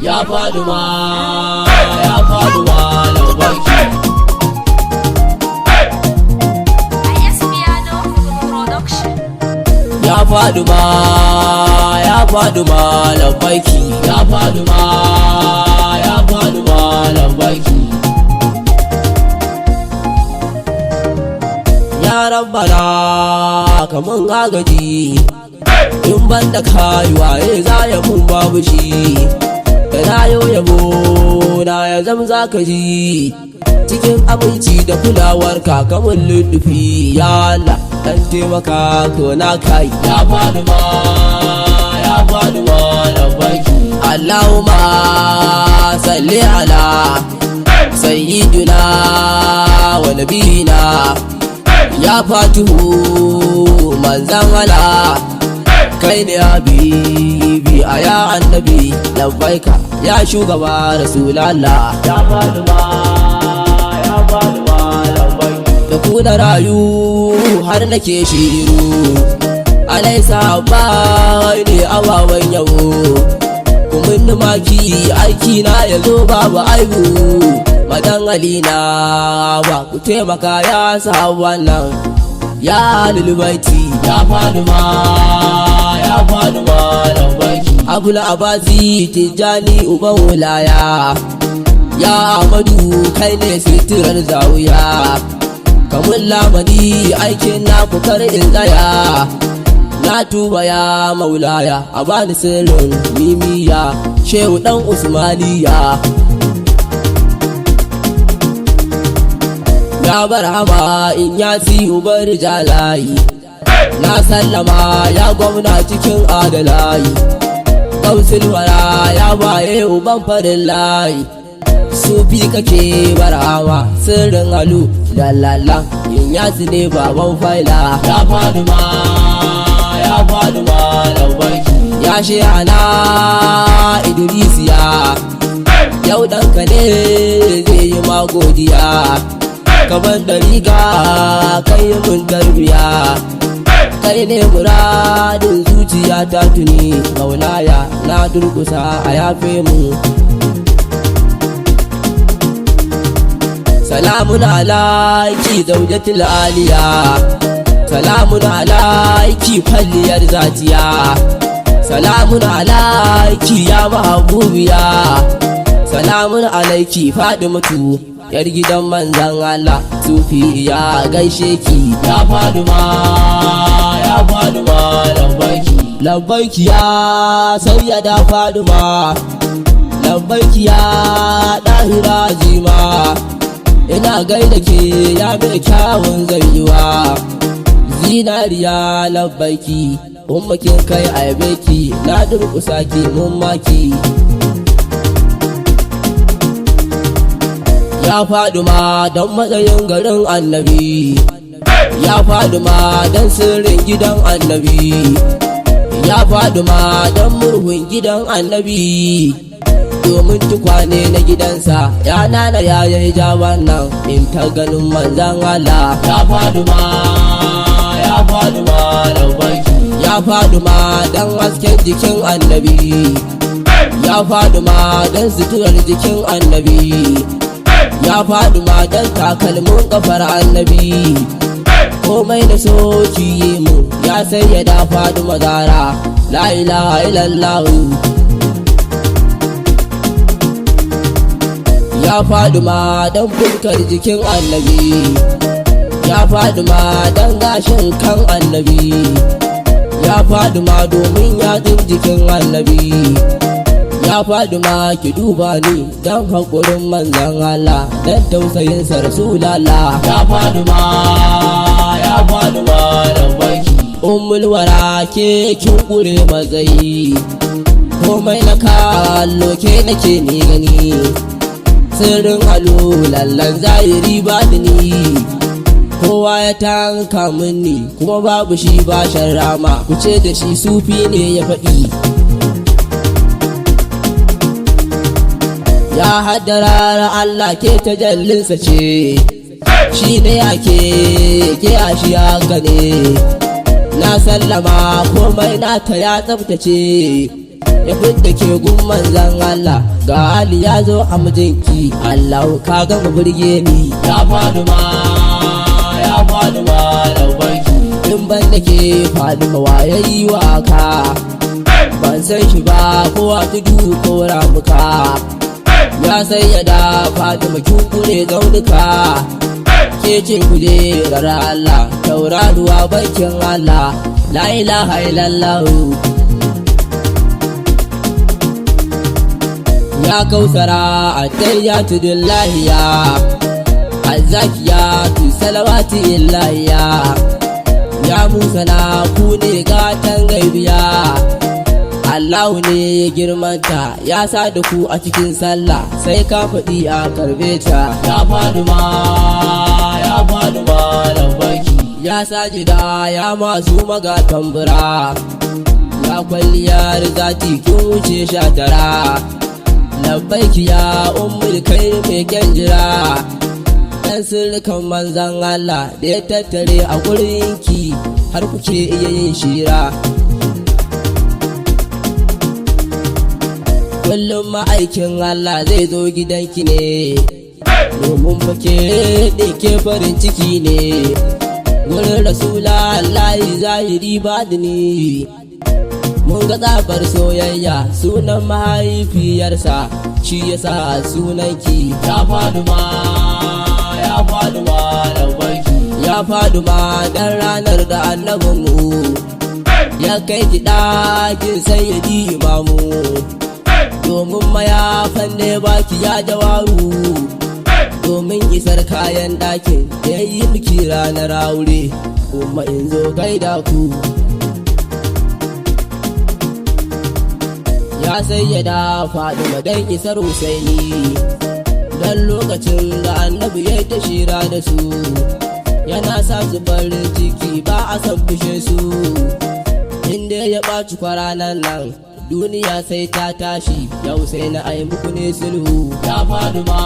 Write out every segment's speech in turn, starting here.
ya Faduma, ya Faduma lambarki. Ya Faduma, ya Faduma lambarki, ya Faduma, ya Faduma lambarki. Ya Rabbana kaman agaji, in banda kai waye za ya mun babu shi. Kana yabo na ya zamza ka ji, cikin aminci da kulawar ka kamun lullufi. Ya Allah dan taimaka ko na kai, ya Faduma, ya Faduma lambarki. Allahumma salli ala sayyidina wa nabiyina, ya Fatihu manzan Allah, kai ne habibi a ya annabi labbaika, ya shugaba rasulallah. Ya Faduma, ya Faduma labbaika. Da ku na rayu har nake shiru, alaisa ba ne awawan yabo. Kumin numaki aiki na ya zo babu aibu, madan alina ba ku taimaka ya sa wannan, ya lulubaiti. Ya Faduma, ya Faduma lambarki. Abul Abasi Tijjani uban wilaya, ya Ahmadu kai ne sitirar zawiya. Kamun lamani aikin na kar in tsaya, na tuba ya maulaya a bani sirrin mimiya, shehu dan usmaniya. Ya barhama in ya si ubar jalayi, na sallama ya gwamna cikin adalayi. Kausul wara ya baye uban farin layi, sufi kake barhama sirrin halu lalala, in ya ne baban faila. Ya Faduma, ya Faduma lambarki. Ya shehana Idrisiya, yau ɗanka ne zai yi magodiya. Kaban da riga kai mun tarbiya, kai ne muradin zuciya ta tuni. Maulaya na durkusa a yafe mu. Salamun alaiki zaujatul aliya, salamun alaiki falliyar zatiya, salamun alaiki ya mahabubiya, salamun alaiki Fadimatu yar gidan manzan Allah. Sufi ya gaishe ki, ya Faduma, ya Faduma lambarki. Lambarki ya sayyada Faduma, lambarki ya dahira jima. Ina gaida ke ya mai kyawun zaiwa, zinariya lambarki. Ummakin kai aibeki, na durkusa ki mun maki. Ya Faduma don matsayin garin annabi, ya Faduma don sirrin gidan annabi, ya Faduma don murhun gidan annabi. Domin tukwane na gidansa ya nana ya yi jaban nan, in ta ganin manzan Allah. Ya Faduma, ya Faduma lambarki. Ya Faduma don hasken jikin annabi, ya Faduma don suturar jikin annabi, ya Faduma don takalmin kafar annabi. Komai da soki yi mu ya sayyada Faduma Zara, la ilaha illallah. Ya Faduma don fuskar jikin annabi, ya Faduma don gashin kan annabi, ya Faduma domin yatsun jikin annabi. Ya Faduma ki duba ni don haƙurin manzan Allah, don tausayinsa Rasulallah. Ya Faduma, ya Faduma lambarki. Ummul wara ke kin ƙure matsayi, komai na kallo ke nake ni gani. Sirrin halu lallan zahiri batini, kowa ya tanka mini kuma babu shi ba rama. Ku ce da shi sufi ne ya faɗi. Ya haddara Allah ke tajallinsa ce, shi ne ake ke a shi haka ne. Na sallama komai nata ya tsabtace, ya fidda ke gun manzan Allah ga Ali ya zo a mijinki Allah ka gama burge ni ya Faduma laubarki in ban da ke Faduma waye yi waka ban san shi ba ko a tudu ko ramuka ya sayyada Faduma kin kure zaunuka ke ce kujerar Allah tauraruwa bakin Allah la ilaha illallah ya kausara attayyatu lillahiya azzakiyatu salawati illahiya ya musana ku ne gatan gaibiya Allahu ne girmanta ya sa da ku a cikin sallah sai ka faɗi a karbe ta ya Faduma laubarki ya sajida ya masu magatambura ya kwalliyar zati kin wuce 19 labbaiki ya ummul kai mai kyan jira dan sirrikan manzan Allah da ya tattare a gurinki har kuke iya yin shira kullum ma'aikin Allah zai zo gidanki ne domin muke ɗike farin ciki ne wurin rasula Allah zahiri badini mun ga tsabar soyayya sunan mahaifiyarsa shi yasa sunanki ya Faduma laubarki ya Faduma dan ranar da annabinmu ya kai ki ɗakin sayyidi imamu domin mayafan ne baki ya jawaru domin isar kayan ɗakin da ya yi miki ranar aure kuma in zo gaida ku ya sayyada Faduma dan isar Husaini dan lokacin da annabi ya ta shira da su yana sa su farin ciki ba a san fushe su inda ya ɓaci kwaranan nan duniya sai ta tashi yau sai na ai muku ne sulhu ya Faduma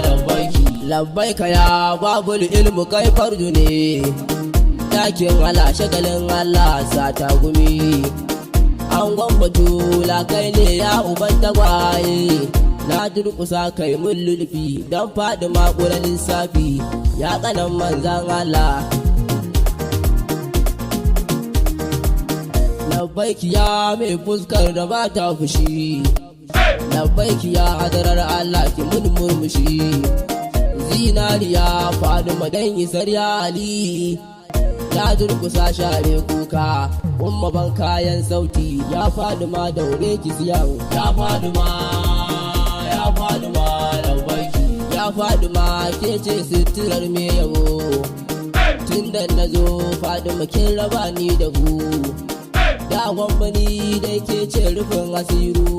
labbaiki labbaika ya babul ilmu kai fardu ne dakin Allah shagalin Allah sata gumi an gwambatu la kai ne ya uban tagwaye na durkusa kai mun lulfi don faɗi makuran lissafi ya kanan manzan Allah labbaiki ya mai fuskar da ba ta fushi labbaiki ya hadarar Allah ki mun murmushi zinariya Faduma dan isar ya Ali ya durkusa share kuka umma ban kayan sauti ya Faduma daure ki siyan ya Faduma laubarki ya Faduma ke ce sitirar me yabo tunda nazo Faduma kin raba ni da ku da gwambani dai ke ce rufin asiru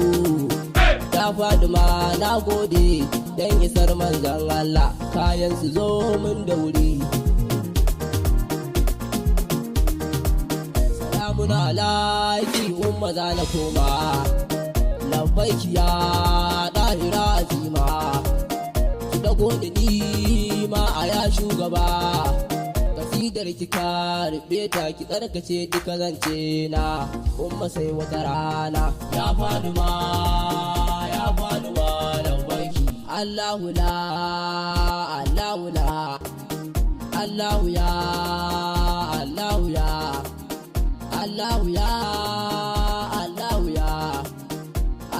ya Faduma na gode dan isar manzan Allah kayan su zo min da wuri salamun alaiki umma za na koma labbaiki ya ɗahira azima ki dago da ni ma a ya shugaba kasidar ki ka rufe ta ki tsarkace duka zance na umma sai wata rana ya Faduma laubarki Allahu la Allahu la Allahu ya Allahu ya Allahu ya Allahu ya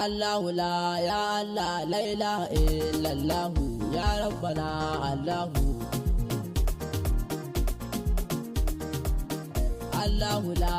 Allahu la ya Allah la ilaha illallah ya rabbana Allahu Allahu la